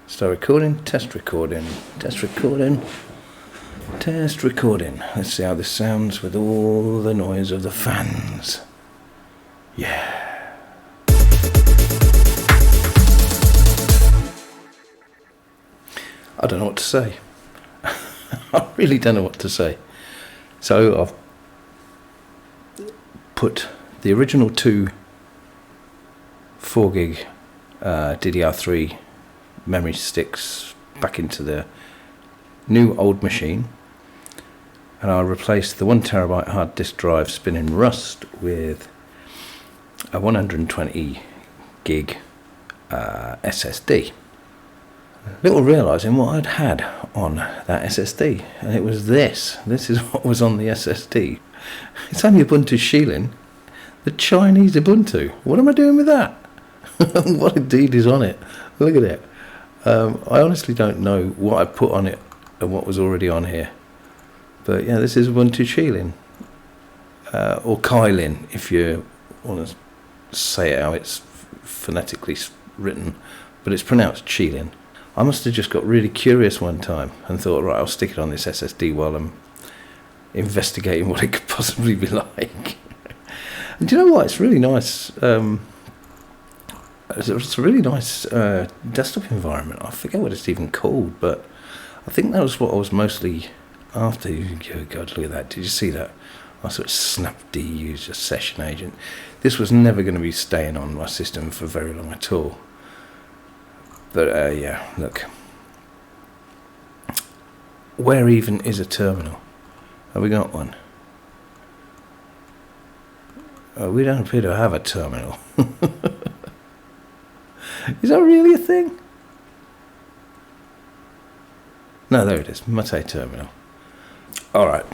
Start recording, test recording, test recording, test recording. Let's see how this sounds with all the noise of the fans. Yeah. I don't know what to say. I really don't know what to say. So I've put the original two 4 gig DDR3 memory sticks back into the new old machine, and I'll replace the 1 terabyte hard disk drive spinning Rust with a 120 gig SSD. Little realising what I'd had on that SSD, and it was this is what was on the SSD. It's only Ubuntu Shieling, the Chinese Ubuntu. What am I doing with that? What indeed is on it? Look at it. I honestly don't know what I put on it and what was already on here. But yeah, this is Ubuntu Shieling. Or Kylin, if you want to say it how it's phonetically written. But it's pronounced Shieling. I must have just got really curious one time and thought, right, I'll stick it on this SSD while I'm investigating what it could possibly be like. And do you know what? It's really nice. It's a really nice desktop environment. I forget what it's even called, but I think that was what I was mostly after. Oh God, look at that. Did you see that? I sort of snapd used a session agent. This was never going to be staying on my system for very long at all. But yeah, look. Where even is a terminal? Have we got one? Oh, we don't appear to have a terminal. Is that really a thing? No, there it is. Mate terminal. Alright.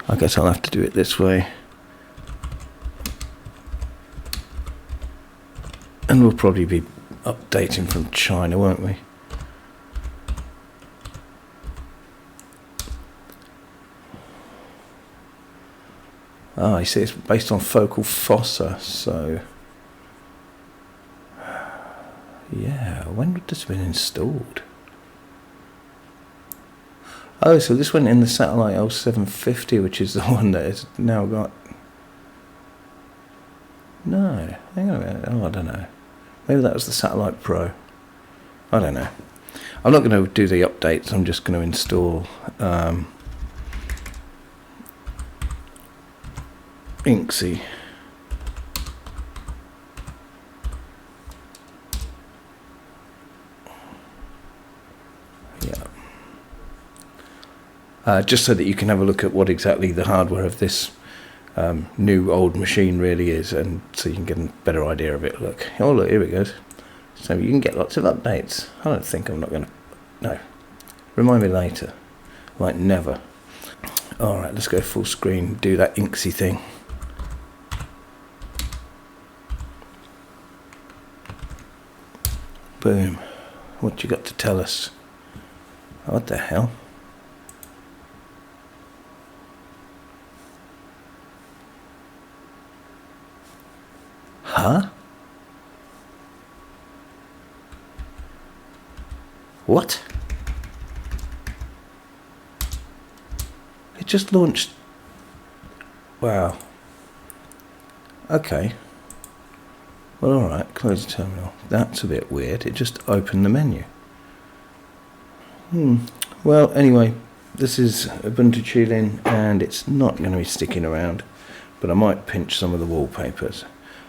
I guess I'll have to do it this way. And we'll probably be updating from China, won't we? Ah, you see, it's based on focal fossa, so... Yeah, when would this have been installed? Oh, so this went in the satellite L750, which is the one that has now got... No, hang on a minute. Oh, I don't know. Maybe that was the Satellite Pro. I don't know. I'm not going to do the updates. I'm just going to install Inksy. Just so that you can have a look at what exactly the hardware of this new old machine really is, and so you can get a better idea of it. Look, oh look, here it goes. So you can get lots of updates. I don't think I'm not going to... No. Remind me later. Like never. Alright, let's go full screen, do that Inksy thing. Boom. What you got to tell us? What the hell? Huh? What? It just launched. Wow. Okay. Well, alright, close the terminal. That's a bit weird. It just opened the menu. Well, anyway, this is Ubuntu Shieling, and it's not going to be sticking around, but I might pinch some of the wallpapers.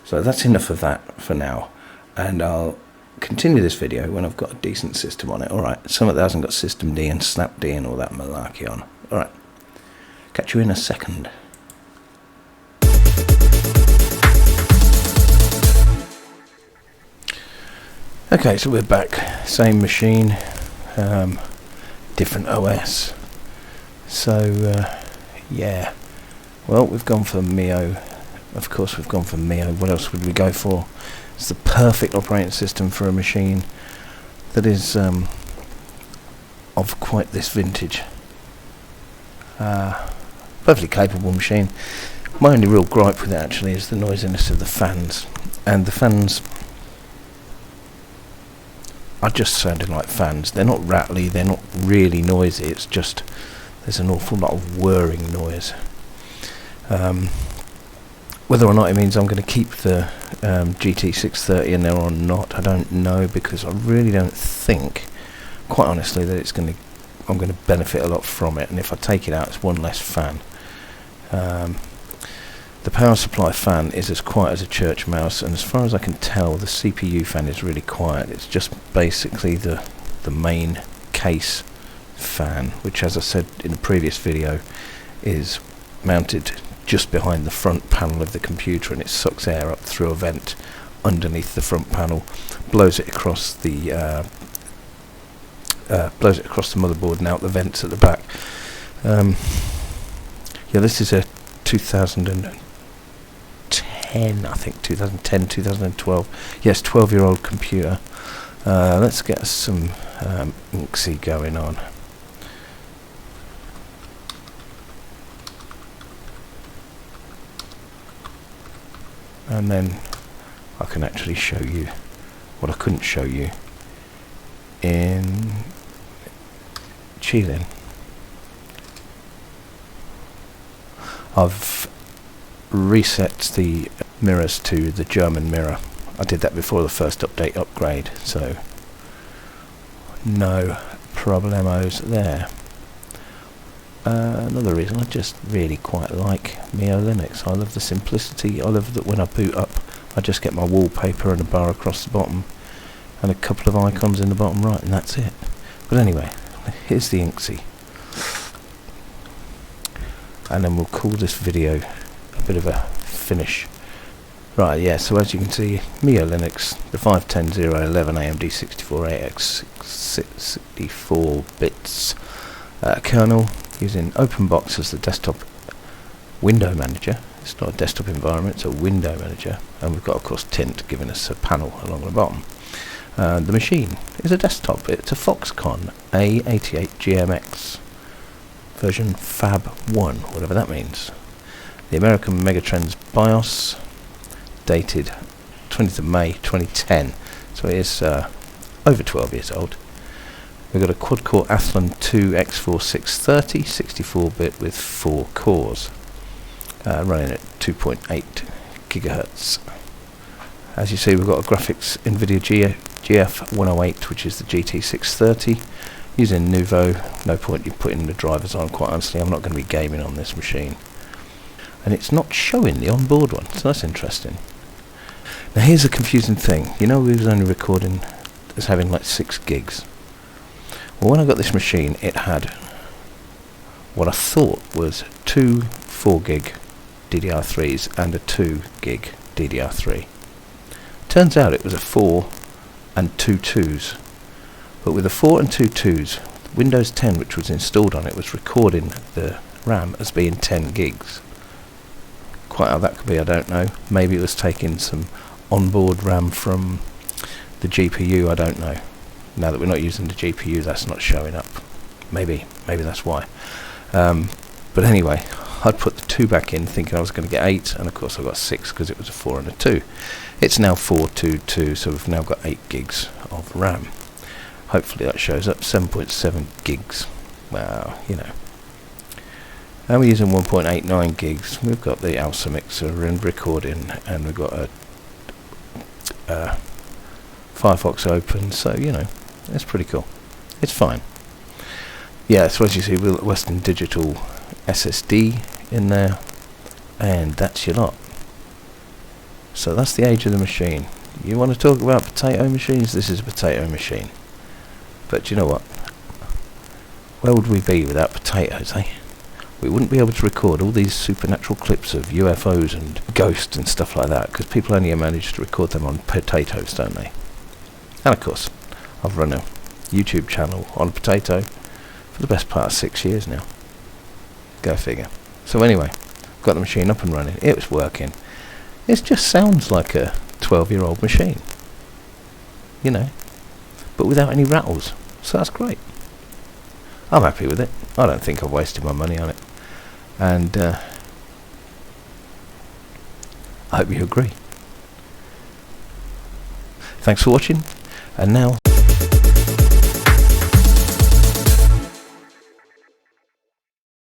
So that's enough of that for now, and I'll continue this video when I've got a decent system on it. Alright, some of that hasn't got System D and Snapd and all that malarkey on. Alright, catch you in a second. Okay, so we're back. Same machine, different OS. So, yeah. Well, we've gone for MIYO. Of course we've gone for MIYO. What else would we go for? It's the perfect operating system for a machine that is of quite this vintage. Perfectly capable machine. My only real gripe with it actually is the noisiness of the fans. And the fans are just sounding like fans. They're not rattly, they're not really noisy, it's just there's an awful lot of whirring noise. Whether or not it means I'm going to keep the GT630 in there or not, I don't know, because I really don't think, quite honestly, that I'm going to benefit a lot from it, and if I take it out it's one less fan. The power supply fan is as quiet as a church mouse, and as far as I can tell the CPU fan is really quiet. It's just basically the main case fan, which, as I said in the previous video, is mounted just behind the front panel of the computer, and it sucks air up through a vent underneath the front panel, blows it across the motherboard and out the vents at the back. Yeah, this is a 2010, I think 2010, 2012. Yes, 12-year-old computer. Let's get some Inksy going on. And then I can actually show you what I couldn't show you in Hoisin. I've reset the mirrors to the German mirror. I did that before the first update upgrade, so no problemos there. Another reason, I just really quite like MIYO Linux. I love the simplicity. I love that when I boot up I just get my wallpaper and a bar across the bottom and a couple of icons in the bottom right, and that's it. But anyway, here's the Inksy, and then we'll call this video a bit of a finish. Right, yeah, so as you can see, MIYO Linux, the 510011 AMD 64AX 64 bits kernel, using OpenBox as the desktop window manager. It's not a desktop environment, it's a window manager, and we've got, of course, Tint giving us a panel along the bottom. The machine is a desktop. It's a Foxconn A88GMX version Fab 1, whatever that means. The American Megatrends BIOS, dated 20th of May 2010, so it is over 12 years old. We've got a quad-core Athlon 2 X4 630, 64-bit with 4 cores, running at 2.8 gigahertz. As you see, we've got a graphics NVIDIA GF108, which is the GT630, using Nouveau. No point you putting the drivers on, quite honestly. I'm not going to be gaming on this machine. And it's not showing the onboard one, so that's interesting. Now here's a confusing thing. You know, we was only recording as having like 6 gigs. Well, when I got this machine, it had what I thought was 2 4 gig DDR3s and a 2 gig DDR3. Turns out it was a 4 and 2 2s. But with the 4 and 2 2s, Windows 10, which was installed on it, was recording the RAM as being 10 gigs. Quite how that could be, I don't know. Maybe it was taking some onboard RAM from the GPU, I don't know. Now that we're not using the GPU, that's not showing up. Maybe that's why. But anyway, I'd put the 2 back in thinking I was going to get 8, and of course I got 6 because it was a 4 and a 2. It's now 4 2 2, so we've now got 8 gigs of RAM. Hopefully that shows up. 7.7 gigs. Wow, you know. And we're using 1.89 gigs. We've got the ALSA mixer and recording, and we've got a Firefox open, so you know, it's pretty cool. It's fine. Yeah, so as you see, we've got Western Digital SSD in there, and that's your lot. So that's the age of the machine. You want to talk about potato machines? This is a potato machine. But you know what? Where would we be without potatoes, eh? We wouldn't be able to record all these supernatural clips of UFOs and ghosts and stuff like that, because people only manage to record them on potatoes, don't they? And of course, I've run a YouTube channel on a potato for the best part of 6 years now. Go figure. So anyway, got the machine up and running. It was working. It just sounds like a 12-year-old machine, you know, but without any rattles. So that's great. I'm happy with it. I don't think I've wasted my money on it. And I hope you agree. Thanks for watching. And now